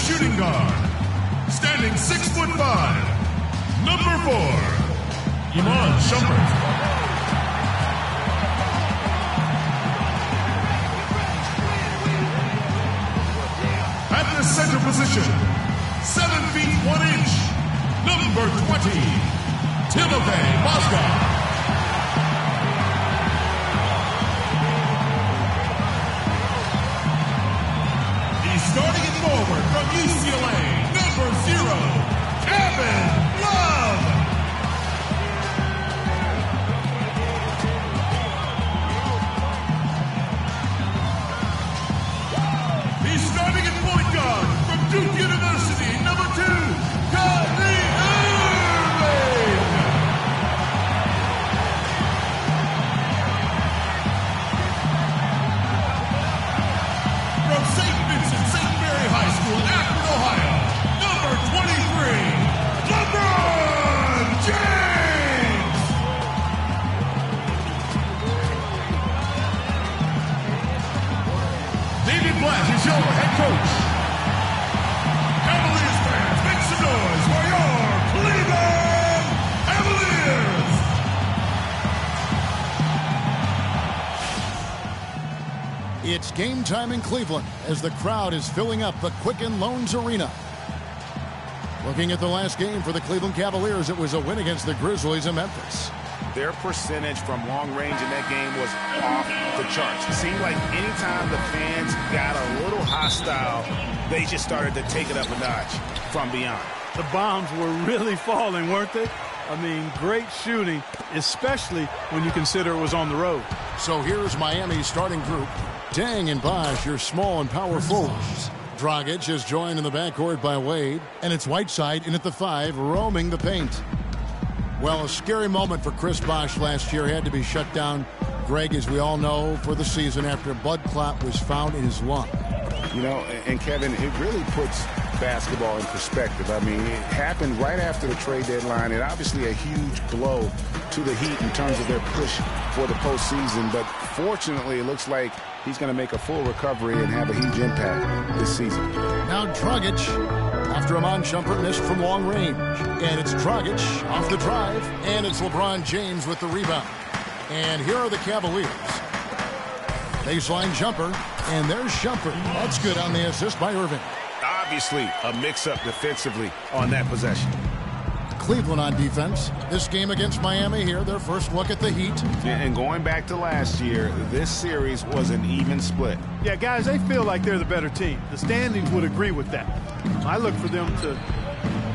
shooting guard. Standing 6'5", number 4, Iman Shumpert. At the center position, 7 feet 1 inch, number 20, Timothy Mozgov. Starting it forward from UCLA, number 0, Kevin Love. He's starting at point guard from Duke University, number 2, Kyrie Irving. From St. Vincent High School in Akron, Ohio, number 23, LeBron James! David Blatt is your head coach. Cavaliers fans, make some noise for your Cleveland Cavaliers! It's game time in Cleveland as the crowd is filling up the Quicken Loans Arena. Looking at the last game for the Cleveland Cavaliers, it was a win against the Grizzlies in Memphis. Their percentage from long range in that game was off the charts. It seemed like anytime the fans got a little hostile, they just started to take it up a notch from beyond. The bombs were really falling, weren't they? I mean, great shooting, especially when you consider it was on the road. So here's Miami's starting group. Dang and Bosh, your small and power forwards. Dragic is joined in the backcourt by Wade, and it's Whiteside in at the 5, roaming the paint. Well, a scary moment for Chris Bosh last year. Had to be shut down, Greg, as we all know, for the season after a blood clot was found in his lung. You know, and Kevin, it really puts basketball in perspective. I mean, it happened right after the trade deadline, and obviously a huge blow to the Heat in terms of their push for the postseason. But fortunately, it looks like he's going to make a full recovery and have a huge impact this season. Now Dragic, after Iman Shumpert missed from long range. And it's Dragic off the drive, and it's LeBron James with the rebound. And here are the Cavaliers. Baseline jumper, and there's Shumpert. That's good on the assist by Irving. Obviously, a mix-up defensively on that possession. Cleveland on defense. This game against Miami here, their first look at the Heat. And going back to last year, this series was an even split. Yeah, guys, they feel like they're the better team. The standings would agree with that. I look for them to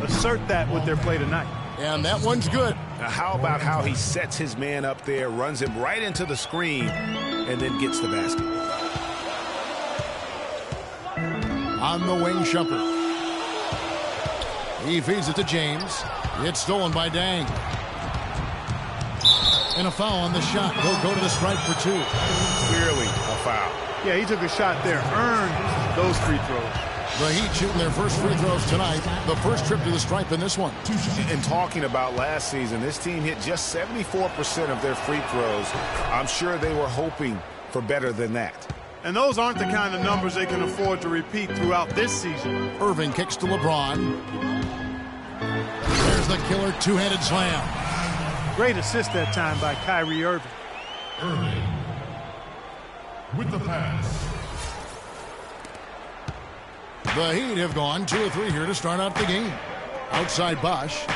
assert that with their play tonight. And that one's good. Now, how about how he sets his man up there, runs him right into the screen, and then gets the basket. On the wing, Shumpert. He feeds it to James. It's stolen by Dang. And a foul on the shot. He'll go to the stripe for 2. Clearly a foul. Yeah, he took a shot there. Earned those free throws. The Heat shooting their first free throws tonight. The first trip to the stripe in this one. And talking about last season, this team hit just 74% of their free throws. I'm sure they were hoping for better than that. And those aren't the kind of numbers they can afford to repeat throughout this season. Irving kicks to LeBron. There's the killer two-handed slam. Great assist that time by Kyrie Irving. Irving with the pass. The Heat have gone 2 of 3 here to start out the game. Outside Bosh.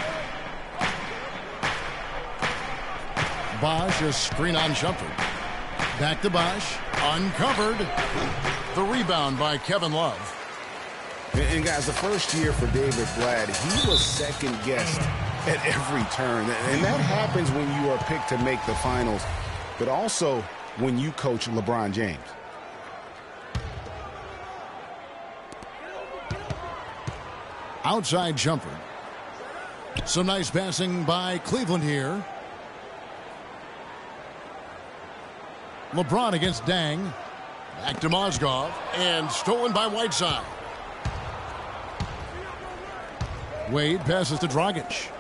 Bosh, a screen on Shumpert. Back to Bosh. Uncovered. The rebound by Kevin Love. And guys, the first year for David Blatt, he was second-guessed at every turn. And that happens when you are picked to make the finals, but also when you coach LeBron James. Outside jumper. Some nice passing by Cleveland here. LeBron against Dang. Back to Mozgov. And stolen by Whiteside. Wade passes to Dragic.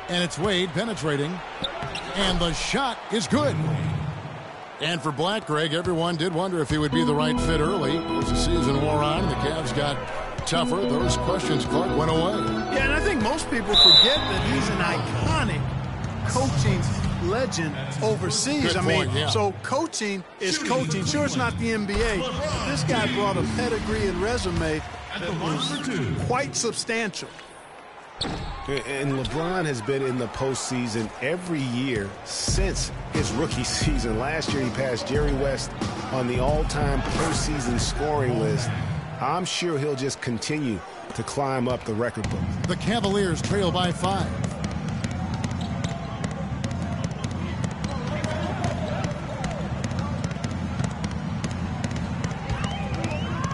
And it's Wade penetrating. And the shot is good. And for Blatt, Greg, everyone did wonder if he would be the right fit early as the season wore on. got tougher, those questions, Clark, went away. Yeah, and I think most people forget that he's an iconic coaching legend overseas. Good point, yeah. So coaching is coaching. Sure, it's not the NBA. This guy brought a pedigree and resume that was quite substantial. And LeBron has been in the postseason every year since his rookie season. Last year, he passed Jerry West on the all-time postseason scoring list. I'm sure he'll just continue to climb up the record book. The Cavaliers trail by 5.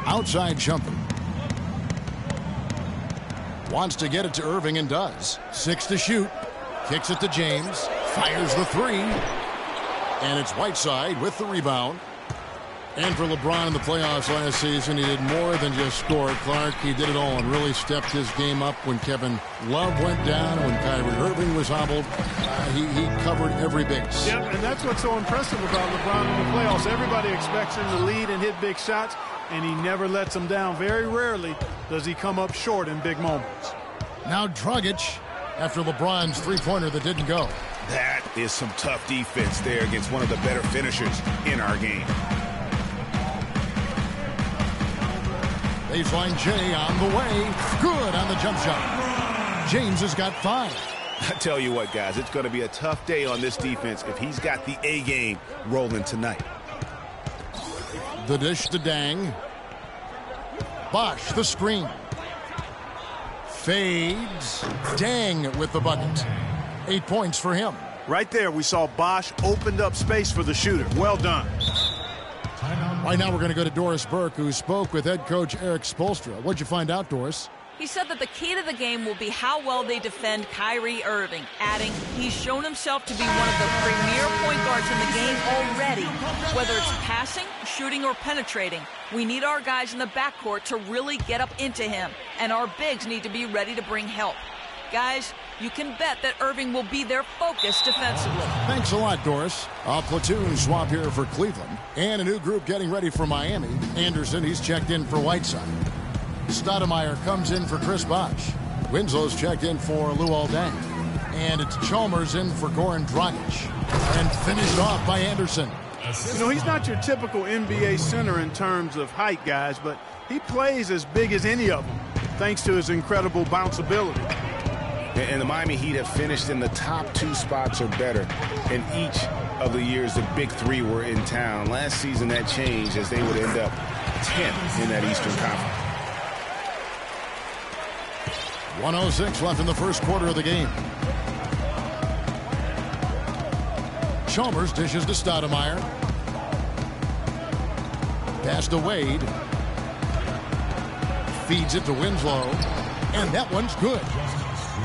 Outside jumper. Wants to get it to Irving and does. 6 to shoot. Kicks it to James. Fires the 3. And it's Whiteside with the rebound. And for LeBron in the playoffs last season, he did more than just score. Clark, he did it all and really stepped his game up when Kevin Love went down, when Kyrie Irving was hobbled. He covered every base. Yep, and that's what's so impressive about LeBron in the playoffs. Everybody expects him to lead and hit big shots, and he never lets them down. Very rarely does he come up short in big moments. Now Dragic after LeBron's three-pointer that didn't go. That is some tough defense there against one of the better finishers in our game. Baseline J on the way. Good on the jump shot. James has got 5. I tell you what, guys, it's going to be a tough day on this defense if he's got the A game rolling tonight. The dish to Dang. Bosch, the screen. Fades. Dang with the bucket. 8 points for him. Right there, we saw Bosch opened up space for the shooter. Well done. Right now we're going to go to Doris Burke, who spoke with head coach Eric Spoelstra. What'd you find out, Doris? He said that the key to the game will be how well they defend Kyrie Irving, adding he's shown himself to be one of the premier point guards in the game already. Whether it's passing, shooting, or penetrating, we need our guys in the backcourt to really get up into him, and our bigs need to be ready to bring help. Guys, you can bet that Irving will be their focus defensively. Thanks a lot, Doris. A platoon swap here for Cleveland. And a new group getting ready for Miami. Anderson, he's checked in for Whiteside. Stoudemire comes in for Chris Bosh. Winslow's checked in for Luol Deng. And it's Chalmers in for Goran Dragic. And finished off by Anderson. You know, he's not your typical NBA center in terms of height, guys, but he plays as big as any of them, thanks to his incredible bounceability. And the Miami Heat have finished in the top 2 spots or better in each of the years the big 3 were in town. Last season that changed as they would end up 10th in that Eastern Conference. 1:06 left in the first quarter of the game. Chalmers dishes to Stoudemire. Pass to Wade. Feeds it to Winslow. And that one's good.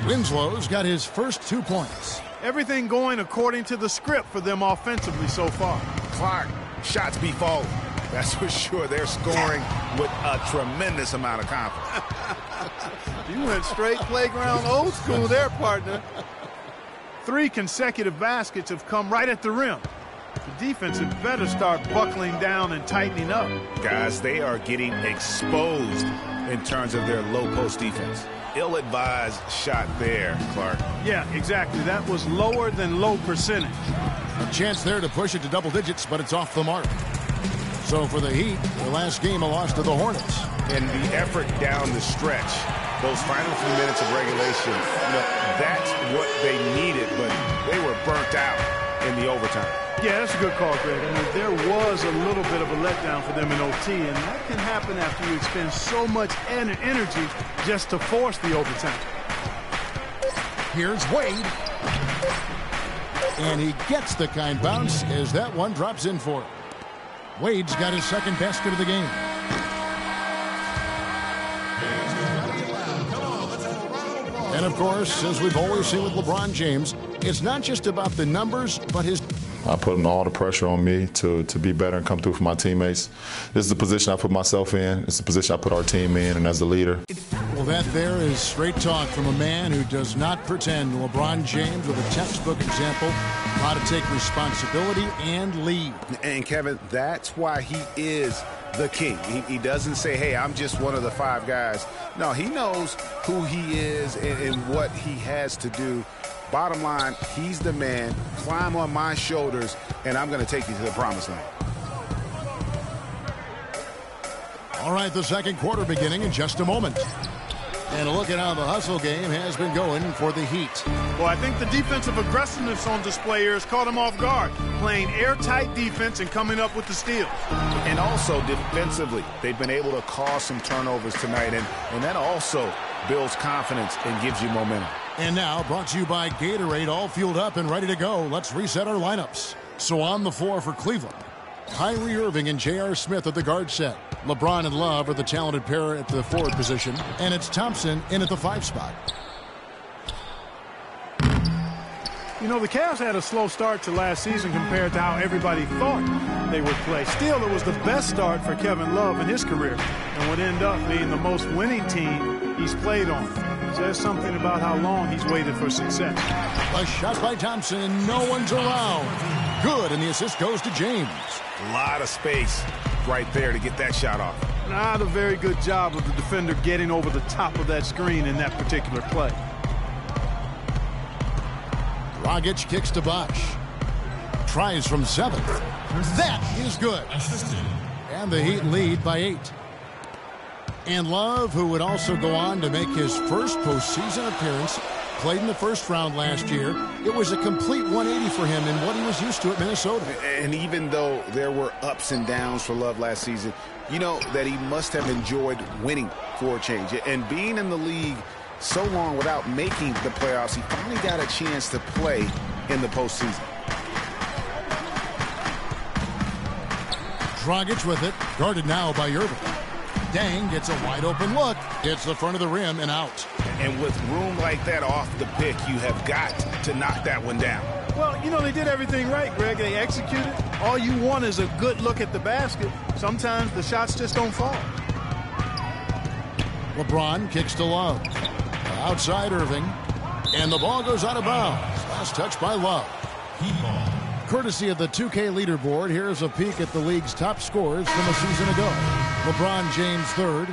Winslow's got his first 2 points. Everything going according to the script for them offensively so far. Clark, shots be falling. That's for sure. They're scoring with a tremendous amount of confidence. You went straight playground old school there, partner. 3 consecutive baskets have come right at the rim. The defense had better start buckling down and tightening up. Guys, they are getting exposed in terms of their low post defense. Ill-advised shot there, Clark. Yeah, exactly. That was lower than low percentage. A chance there to push it to double digits, but it's off the mark. So for the Heat, their last game a loss to the Hornets. And the effort down the stretch, those final few minutes of regulation, that's what they needed, but they were burnt out in the overtime. Yeah, that's a good call, Greg. I mean, there was a little bit of a letdown for them in OT, and that can happen after you expend so much energy just to force the overtime. Here's Wade. And he gets the kind bounce as that one drops in for him. Wade's got his second basket of the game. And of course, as we've always seen with LeBron James, it's not just about the numbers, but his... I put all the pressure on me to be better and come through for my teammates. This is the position I put myself in. It's the position I put our team in, and as the leader. Well, that there is straight talk from a man who does not pretend. LeBron James with a textbook example of how to take responsibility and lead. And, Kevin, that's why he is the king. He doesn't say, hey, I'm just one of the 5 guys. No, he knows who he is and what he has to do. Bottom line, he's the man. Climb on my shoulders, and I'm going to take you to the promised land. All right, the second quarter beginning in just a moment. And a look at how the hustle game has been going for the Heat. Well, I think the defensive aggressiveness on display here has caught him off guard, playing airtight defense and coming up with the steals. And also defensively, they've been able to cause some turnovers tonight, and that also builds confidence and gives you momentum. And now, brought to you by Gatorade, all fueled up and ready to go. Let's reset our lineups. So on the floor for Cleveland, Kyrie Irving and J.R. Smith at the guard set. LeBron and Love are the talented pair at the forward position. And it's Thompson in at the 5 spot. You know, the Cavs had a slow start to last season compared to how everybody thought they would play. Still, it was the best start for Kevin Love in his career and would end up being the most winning team he's played on. Says something about how long he's waited for success. A shot by Thompson, and no one's around. Good, and the assist goes to James. A lot of space right there to get that shot off. Not a very good job of the defender getting over the top of that screen in that particular play. Dragic kicks to Bosh. Tries from 7. That is good. And the Heat lead by 8. And Love, who would also go on to make his first postseason appearance, played in the first round last year. It was a complete 180 for him in what he was used to at Minnesota. And even though there were ups and downs for Love last season, you know that he must have enjoyed winning for a change. And being in the league so long without making the playoffs, he finally got a chance to play in the postseason. Dragic with it, guarded now by Irving. Dang gets a wide open look. Hits the front of the rim and out. And with room like that off the pick, you have got to knock that one down. Well, you know, they did everything right, Greg. They executed. All you want is a good look at the basket. Sometimes the shots just don't fall. LeBron kicks to Love. Outside Irving. And the ball goes out of bounds. Last touch by Love. Courtesy of the 2K leaderboard, here's a peek at the league's top scorers from a season ago. LeBron James third.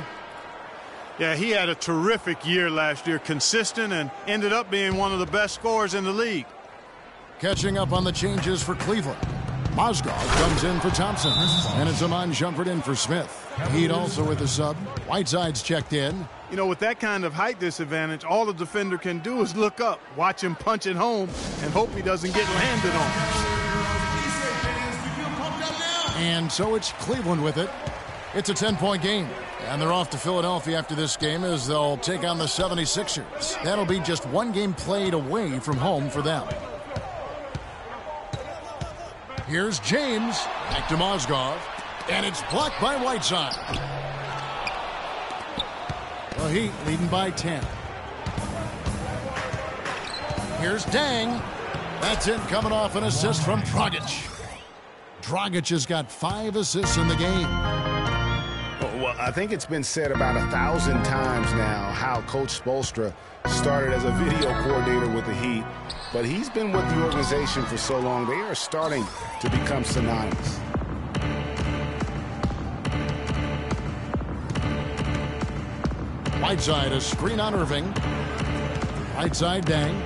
Yeah, he had a terrific year last year, consistent, and ended up being one of the best scorers in the league. Catching up on the changes for Cleveland. Mozgov comes in for Thompson. And it's Iman Shumpert in for Smith. Heat also with a sub. Whiteside's checked in. You know, with that kind of height disadvantage, all the defender can do is look up, watch him punch it home, and hope he doesn't get landed on. And so it's Cleveland with it. It's a 10-point game. And they're off to Philadelphia after this game as they'll take on the 76ers. That'll be just one game played away from home for them. Here's James. Back to Mozgov. And it's blocked by Whiteside. The Heat leading by 10. Here's Dang. That's it, coming off an assist from Dragic. Dragic has got 5 assists in the game. Well, I think it's been said about 1,000 times now how Coach Spoelstra started as a video coordinator with the Heat, but he's been with the organization for so long, they are starting to become synonymous. Whiteside, a screen on Irving. Whiteside, Dang.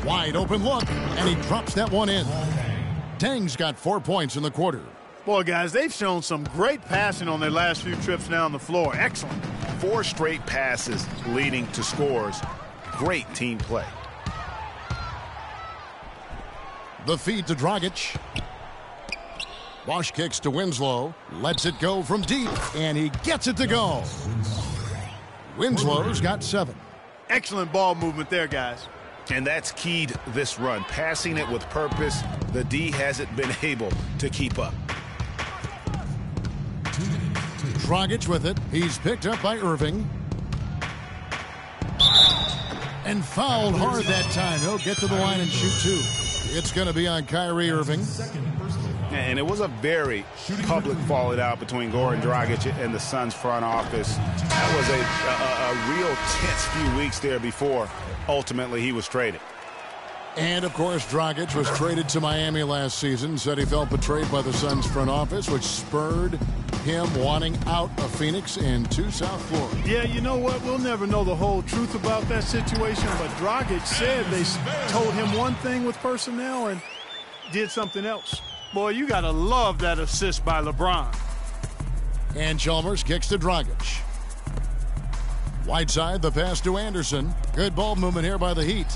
Wide open look, and he drops that one in. Dang's got 4 points in the quarter. Boy, guys, they've shown some great passing on their last few trips down the floor. Excellent. 4 straight passes leading to scores. Great team play. The feed to Dragic. Bosh kicks to Winslow. Lets it go from deep, and he gets it to go. Winslow's got 7. Excellent ball movement there, guys. And that's keyed this run. Passing it with purpose. The D hasn't been able to keep up. Dragic with it. He's picked up by Irving. And fouled hard that time. He'll get to the line and shoot 2. It's going to be on Kyrie Irving. And it was a very public falling out between Goran Dragic and the Suns front office. That was a real tense few weeks there before ultimately he was traded. And, of course, Dragic was traded to Miami last season. Said he felt betrayed by the Suns front office, which spurred him wanting out of Phoenix into South Florida. Yeah, you know what? We'll never know the whole truth about that situation, but Dragic said they told him one thing with personnel and did something else. Boy, you got to love that assist by LeBron. And Chalmers kicks to Dragic. Whiteside, the pass to Anderson. Good ball movement here by the Heat.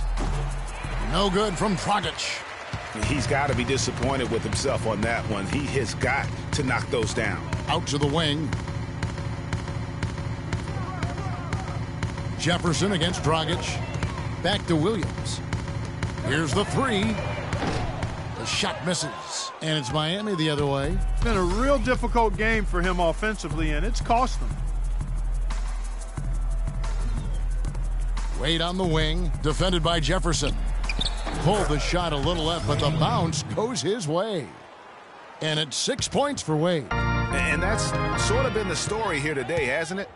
No good from Dragic. He's got to be disappointed with himself on that one. He has got to knock those down. Out to the wing. Jefferson against Dragic. Back to Williams. Here's the three. The shot misses. And it's Miami the other way. It's been a real difficult game for him offensively, and it's cost him. Wade on the wing. Defended by Jefferson. Pulled the shot a little left, but the bounce goes his way. And it's 6 points for Wade. And that's sort of been the story here today, hasn't it?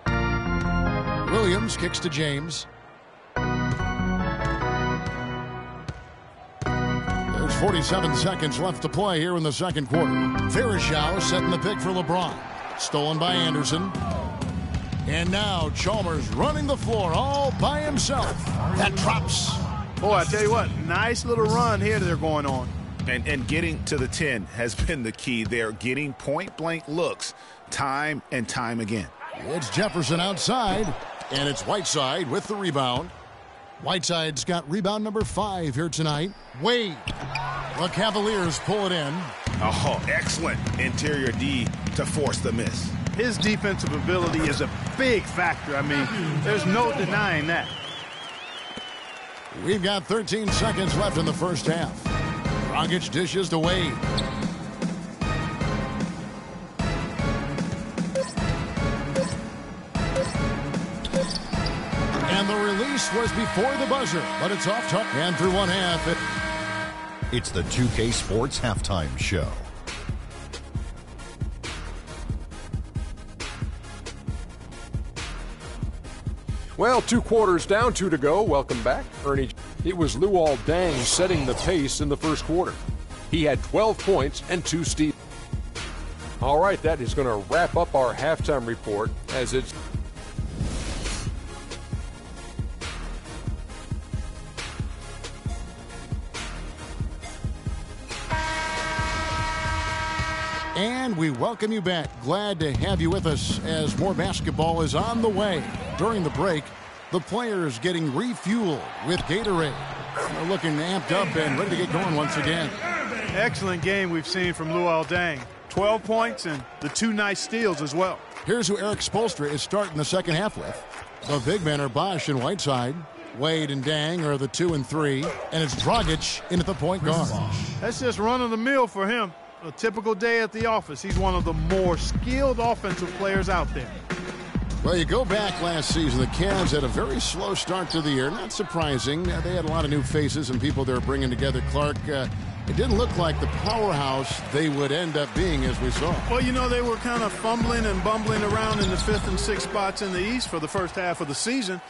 Williams kicks to James. There's 47 seconds left to play here in the second quarter. Varejao setting the pick for LeBron. Stolen by Anderson. And now Chalmers running the floor all by himself. That drops. Boy, I tell you what, nice little run here they're going on. And getting to the 10 has been the key. They're getting point-blank looks time and time again. It's Jefferson outside, and it's Whiteside with the rebound. Whiteside's got rebound number 5 here tonight. Wade. The Cavaliers pull it in. Oh, excellent interior D to force the miss. His defensive ability is a big factor. I mean, there's no denying that. We've got 13 seconds left in the first half. Dragic dishes to Wade. And the release was before the buzzer, but it's off top. And through one half, It's the 2K Sports Halftime Show. Well, 2 quarters down, 2 to go. Welcome back, Ernie. It was Luol Deng setting the pace in the first quarter. He had 12 points and 2 steals. All right, that is going to wrap up our halftime report as it's... And we welcome you back. Glad to have you with us as more basketball is on the way. During the break, the players getting refueled with Gatorade. They're looking amped up and ready to get going once again. Excellent game we've seen from Luol Deng. 12 points and the 2 nice steals as well. Here's who Eric Spoelstra is starting the second half with. The big men are Bosch and Whiteside. Wade and Deng are the 2 and 3. And it's Dragic in at the point guard. That's just run-of-the-mill for him. A typical day at the office. He's one of the more skilled offensive players out there. Well, you go back last season, the Cavs had a very slow start to the year. Not surprising. They had a lot of new faces and people they were bringing together. Clark, it didn't look like the powerhouse they would end up being, as we saw. Well, you know, they were kind of fumbling and bumbling around in the 5th and 6th spots in the East for the first half of the season.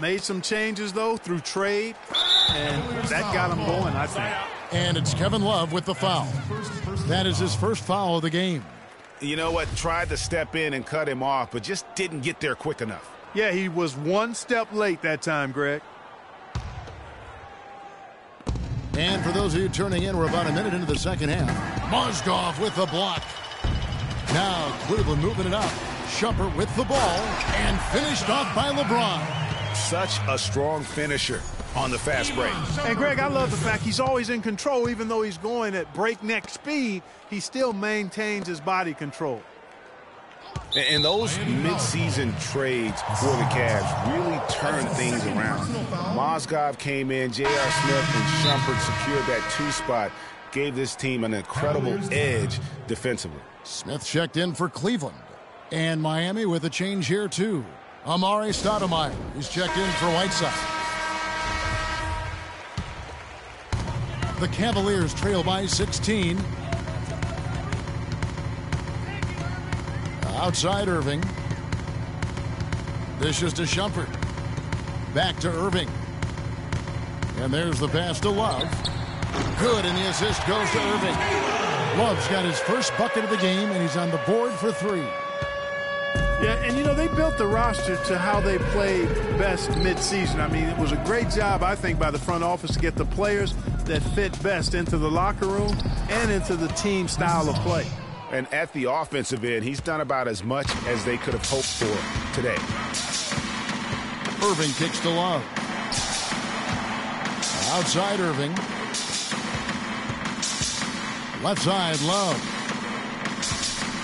Made some changes, though, through trade, and that got them going, I think. And it's Kevin Love with the foul. That is his first foul of the game. You know what? Tried to step in and cut him off, but just didn't get there quick enough. Yeah, he was 1 step late that time, Greg. And for those of you turning in, we're about a minute into the second half. Mozgov with the block. Now Cleveland moving it up. Shumpert with the ball and finished off by LeBron. Such a strong finisher on the fast break. And, Greg, I love the fact he's always in control. Even though he's going at breakneck speed, he still maintains his body control. And those midseason trades for the Cavs really turned things around. Mozgov came in, J.R. Smith and Shumpert secured that 2 spot, gave this team an incredible edge defensively. Smith checked in for Cleveland. And Miami with a change here, too. Amari Stoudemire is checked in for Whiteside. The Cavaliers trail by 16. Outside Irving. This is to Shumpert. Back to Irving. And there's the pass to Love. Good, and the assist goes to Irving. Love's got his first bucket of the game, and he's on the board for 3. Yeah, and you know, they built the roster to how they played best mid-season. I mean, it was a great job, I think, by the front office to get the players that fit best into the locker room and into the team style of play. And at the offensive end, he's done about as much as they could have hoped for today. Irving kicks to Love. Outside Irving. Left side, Love.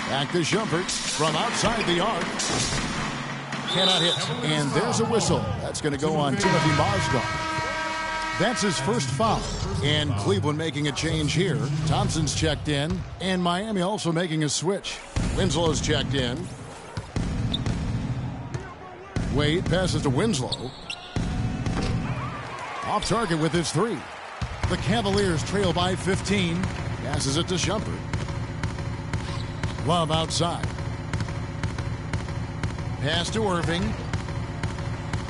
Back to Shumpert from outside the arc. Cannot hit. And there's a whistle. That's going to go on Timothy Mozgov. That's his first foul. And Cleveland making a change here. Thompson's checked in. And Miami also making a switch. Winslow's checked in. Wade passes to Winslow. Off target with his 3. The Cavaliers trail by 15. Passes it to Shumpert. Love outside. Pass to Irving.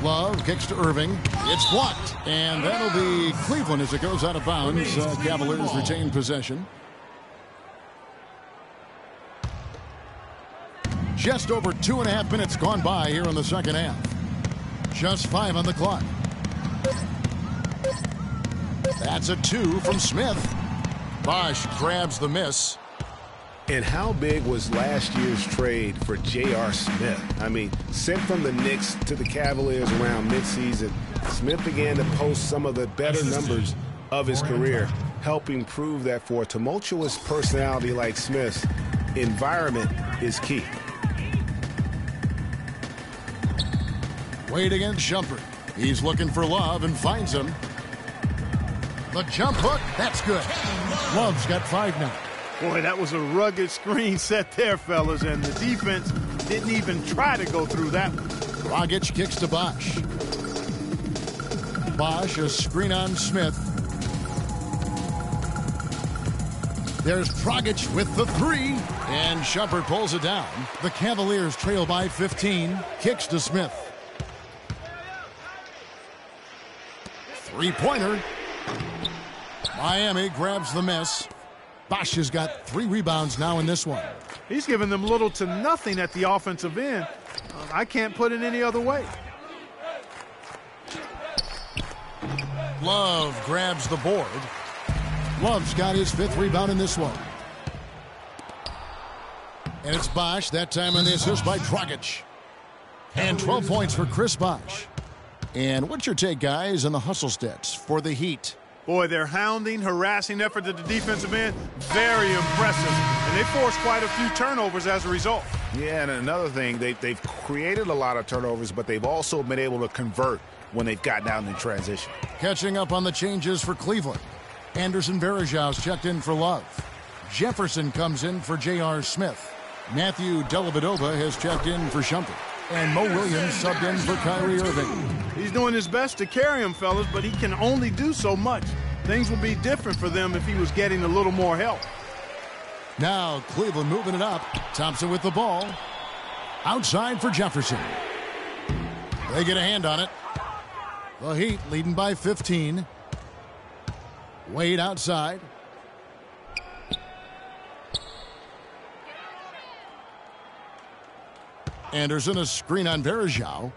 Love kicks to Irving. It's blocked. And that'll be Cleveland as it goes out of bounds. Cavaliers retain possession. Just over 2.5 minutes gone by here in the second half. Just 5 on the clock. That's a 2 from Smith. Bosch grabs the miss. And how big was last year's trade for J.R. Smith? I mean, sent from the Knicks to the Cavaliers around midseason, Smith began to post some of the better numbers of his career, helping prove that for a tumultuous personality like Smith's, environment is key. Wade against Shumpert. He's looking for Love and finds him. The jump hook, that's good. Love's got 5 now. Boy, that was a rugged screen set there, fellas, and the defense didn't even try to go through that one. Dragic kicks to Bosch. Bosch, a screen on Smith. There's Dragic with the 3, and Shumpert pulls it down. The Cavaliers trail by 15. Kicks to Smith. 3-pointer. Miami grabs the miss. Bosch has got 3 rebounds now in this one. He's given them little to nothing at the offensive end. I can't put it any other way. Love grabs the board. Love's got his 5th rebound in this one. And it's Bosch, that time on the assist by Dragic. And 12 points for Chris Bosch. And what's your take, guys, on the hustle stats for the Heat? Boy, their hounding, harassing effort at the defensive end, very impressive. And they forced quite a few turnovers as a result. Yeah, and another thing, they've created a lot of turnovers, but they've also been able to convert when they've gotten out in transition. Catching up on the changes for Cleveland. Anderson Varejau's checked in for Love. Jefferson comes in for J.R. Smith. Matthew Dellavedova has checked in for Shumpert. And Mo Williams subbed in for Kyrie Irving. He's doing his best to carry him, fellas, but he can only do so much. Things will be different for them if he was getting a little more help. Now Cleveland moving it up. Thompson with the ball. Outside for Jefferson. They get a hand on it. The Heat leading by 15. Wade outside. Anderson, a screen on Varejao.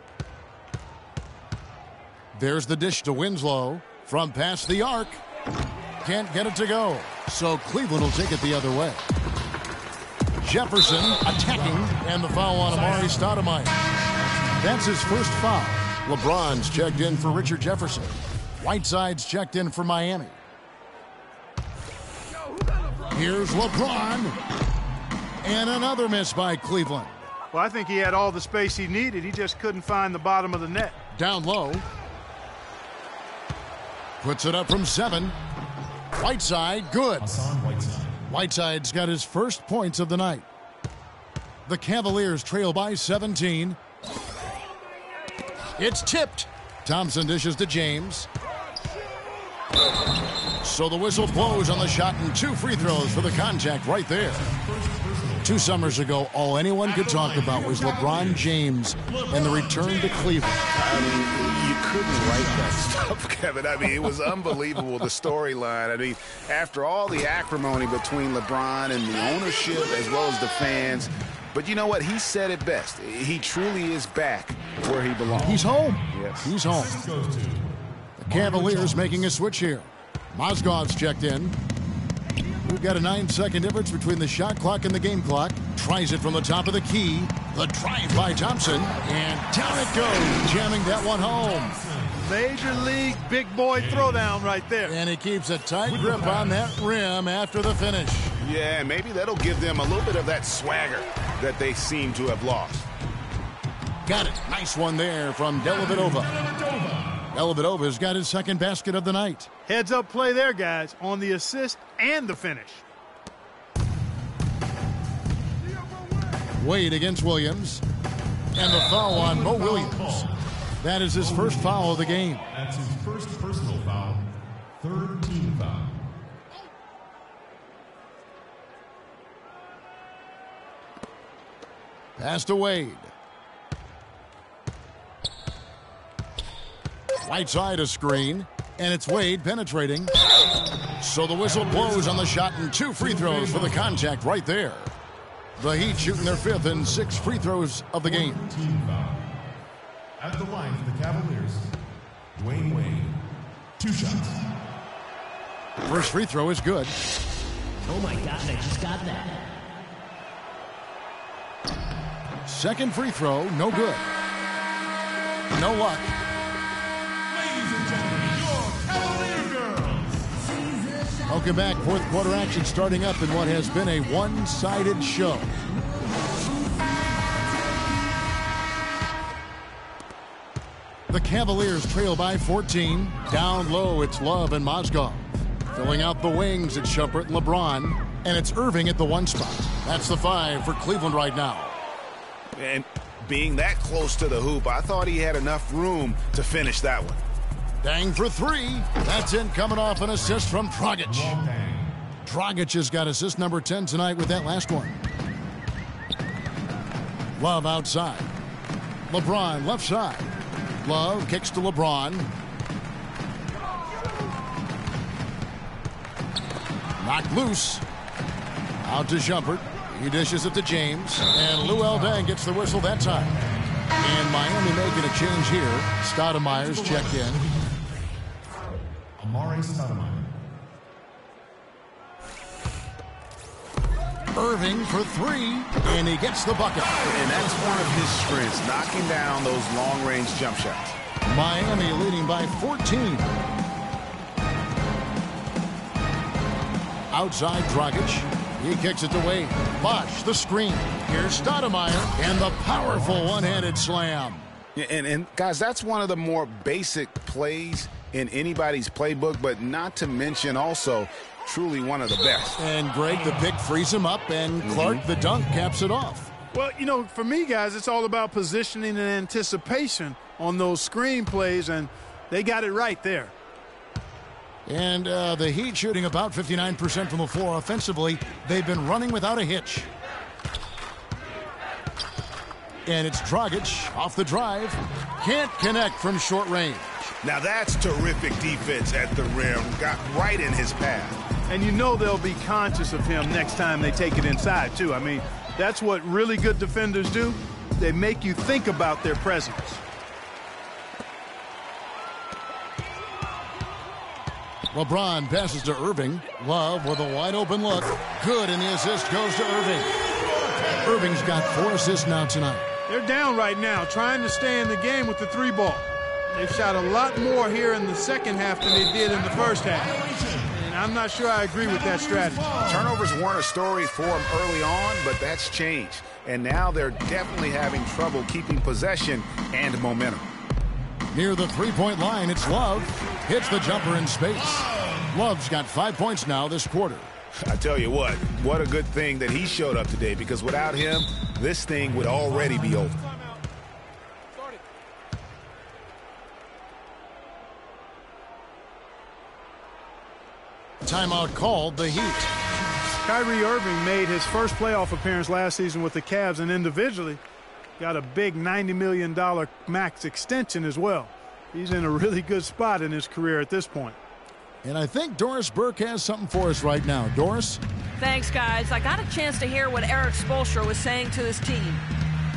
There's the dish to Winslow from past the arc. Can't get it to go. So Cleveland will take it the other way. Jefferson attacking, and the foul on Amari Stoudemire. That's his first foul. LeBron's checked in for Richard Jefferson. Whiteside's checked in for Miami. Here's LeBron. And another miss by Cleveland. Well, I think he had all the space he needed. He just couldn't find the bottom of the net. Down low. Puts it up from 7. Whiteside, good. Whiteside's got his first points of the night. The Cavaliers trail by 17. It's tipped. Thompson dishes to James. So the whistle blows on the shot and 2 free throws for the contact right there. 2 summers ago, all anyone could talk about was LeBron James and the return to Cleveland. I mean, you couldn't write that stuff, Kevin. I mean, it was unbelievable, the storyline. I mean, after all the acrimony between LeBron and the ownership as well as the fans, but you know what? He said it best. He truly is back where he belongs. He's home. Yes. He's home. The Cavaliers making a switch here. Mozgov's checked in. We've got a 9-second difference between the shot clock and the game clock. Tries it from the top of the key. The drive by Thompson. And down it goes, jamming that one home. Major league big boy throwdown right there. And he keeps a tight grip on that rim after the finish. Yeah, maybe that'll give them a little bit of that swagger that they seem to have lost. Got it. Nice one there from Dellavedova. Dellavedova's got his second basket of the night. Heads up play there, guys, on the assist and the finish. Wade against Williams. And the foul on Mo Williams. That is his first foul of the game. That's his first personal foul. Third team foul. Pass to Wade. Right side a screen, and it's Wade penetrating. So the whistle blows on the shot, and 2 free throws for the contact right there. The Heat shooting their 5th and 6th free throws of the game. Team foul. At the line for the Cavaliers, Dwayne Wade. 2 shots. First free throw is good. Oh my God, I just got that. Second free throw, no good. No luck. Ladies and gentlemen, your Cavalier girls. Welcome back. 4th quarter action starting up in what has been a one-sided show. The Cavaliers trail by 14. Down low, it's Love and Mozgov. Filling out the wings, it's Shumpert and LeBron. And it's Irving at the 1 spot. That's the 5 for Cleveland right now. And being that close to the hoop, I thought he had enough room to finish that one. Dang for 3. That's in, coming off an assist from Dragic. Dragic has got assist number 10 tonight with that last one. Love outside. LeBron left side. Love kicks to LeBron. Knocked loose. Out to Shumpert. He dishes it to James. And Luol Deng gets the whistle that time. And Miami making a change here. Stoudemire's checked in. Amare Stoudemire. Irving for 3, and he gets the bucket. And that's one of his strengths, knocking down those long-range jump shots. Miami leading by 14. Outside Dragic. He kicks it to Wade. Bosh, the screen. Here's Stoudemire, and the powerful one-handed slam. And guys, that's one of the more basic plays in anybody's playbook, but not to mention also truly one of the best. And Greg, the pick frees him up, and Clark, the dunk, caps it off. Well, you know, for me, guys, it's all about positioning and anticipation on those screen plays, and they got it right there. And the Heat shooting about 59% from the floor offensively. They've been running without a hitch. And it's Dragic off the drive. Can't connect from short range. Now that's terrific defense at the rim. Got right in his path. And you know they'll be conscious of him next time they take it inside, too. I mean, that's what really good defenders do. They make you think about their presence. LeBron passes to Irving. Love with a wide-open look. Good, and the assist goes to Irving. Irving's got 4 assists now tonight. They're down right now, trying to stay in the game with the 3 ball. They've shot a lot more here in the second half than they did in the first half. And I'm not sure I agree with that strategy. Turnovers weren't a story for them early on, but that's changed. And now they're definitely having trouble keeping possession and momentum. Near the three-point line, it's Love. Hits the jumper in space. Love's got 5 points now this quarter. I tell you what a good thing that he showed up today, because without him, this thing would already be over. Timeout called, the Heat. Kyrie Irving made his first playoff appearance last season with the Cavs, and individually got a big $90 million max extension as well. He's in a really good spot in his career at this point. And I think Doris Burke has something for us right now. Doris? Thanks, guys. I got a chance to hear what Eric Spoelstra was saying to his team.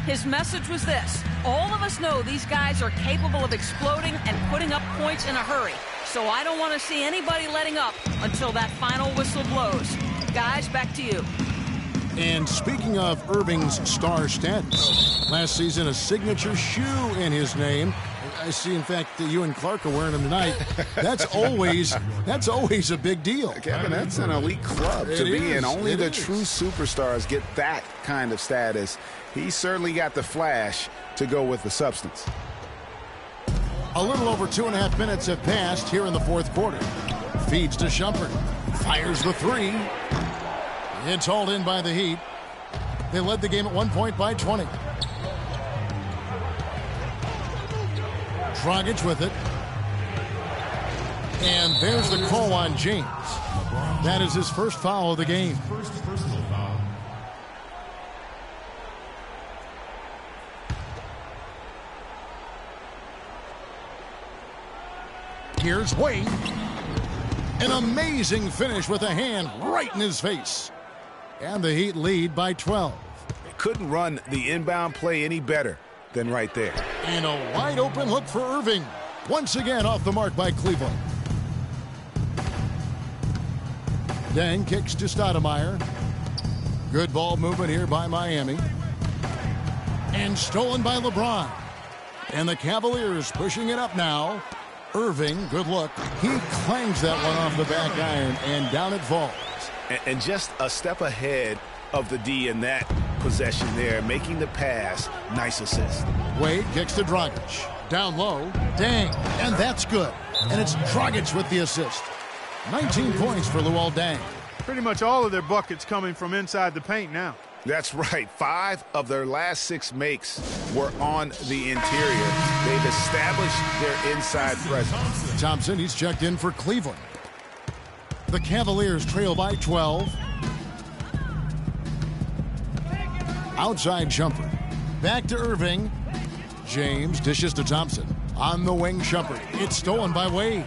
His message was this: all of us know these guys are capable of exploding and putting up points in a hurry, so I don't want to see anybody letting up until that final whistle blows. Guys, back to you. And speaking of Irving's star status, last season a signature shoe in his name. I see, in fact, that you and Clark are wearing them tonight. That's always a big deal. Kevin, that's an elite club to be in. Only the true superstars get that kind of status. He certainly got the flash to go with the substance. A little over 2.5 minutes have passed here in the fourth quarter. Feeds to Shumpert. Fires the three. It's hauled in by the Heat. They led the game at 1 point by 20. Dragic with it. And there's the call on James. That is his first foul of the game. First personal foul. Here's Wade. An amazing finish with a hand right in his face. And the Heat lead by 12. Couldn't run the inbound play any better than right there. And a wide open look for Irving. Once again off the mark by Cleveland. Deng kicks to Stoudemire. Good ball movement here by Miami. And stolen by LeBron. And the Cavaliers pushing it up now. Irving, good look. He clangs that one off the back iron, and down it falls. And just a step ahead of the D in that possession there, making the pass. Nice assist. Wade kicks to Dragic. Down low. Deng. And that's good. And it's Dragic with the assist. 19 points for Luol Deng. Pretty much all of their buckets coming from inside the paint now. That's right. 5 of their last 6 makes were on the interior. They've established their inside presence. Thompson, he's checked in for Cleveland. The Cavaliers trail by 12. Outside Shumpert. Back to Irving. James dishes to Thompson. On the wing, Shumpert. It's stolen by Wade.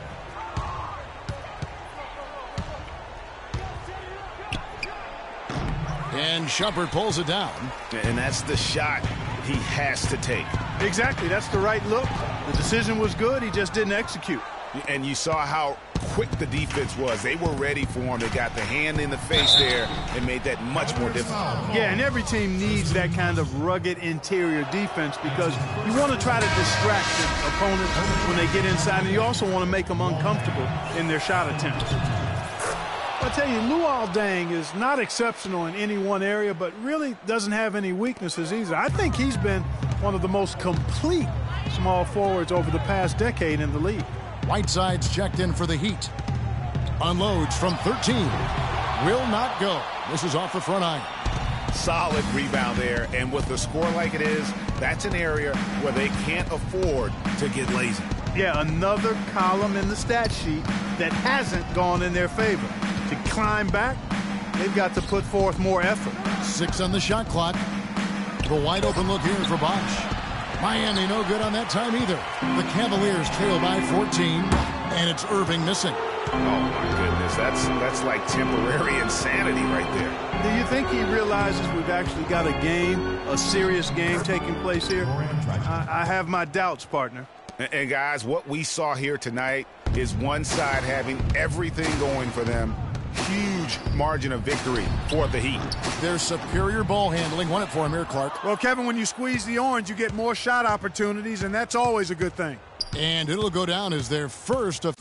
And Shumpert pulls it down. And that's the shot he has to take. Exactly. That's the right look. The decision was good. He just didn't execute. And you saw how quick the defense was. They were ready for him. They got the hand in the face there and made that much more difficult. Yeah, and every team needs that kind of rugged interior defense because you want to try to distract the opponent when they get inside, and you also want to make them uncomfortable in their shot attempts. I tell you, Luol Deng is not exceptional in any one area, but really doesn't have any weaknesses either. I think he's been one of the most complete small forwards over the past decade in the league. Whiteside's checked in for the Heat. Unloads from 13. Will not go. This is off the front iron. Solid rebound there, and with a score like it is, that's an area where they can't afford to get lazy. Yeah, another column in the stat sheet that hasn't gone in their favor. To climb back, they've got to put forth more effort. 6 on the shot clock. The wide open look here for Bosch. Miami no good on that time either. The Cavaliers trail by 14, and it's Irving missing. Oh, my goodness. That's like temporary insanity right there. Do you think he realizes we've actually got a game, a serious game taking place here? I have my doubts, partner. And guys, what we saw here tonight is one side having everything going for them. Huge margin of victory for the Heat. Their superior ball handling won it for him here, Clark. Well, Kevin, when you squeeze the orange, you get more shot opportunities, and that's always a good thing. And it'll go down as their first of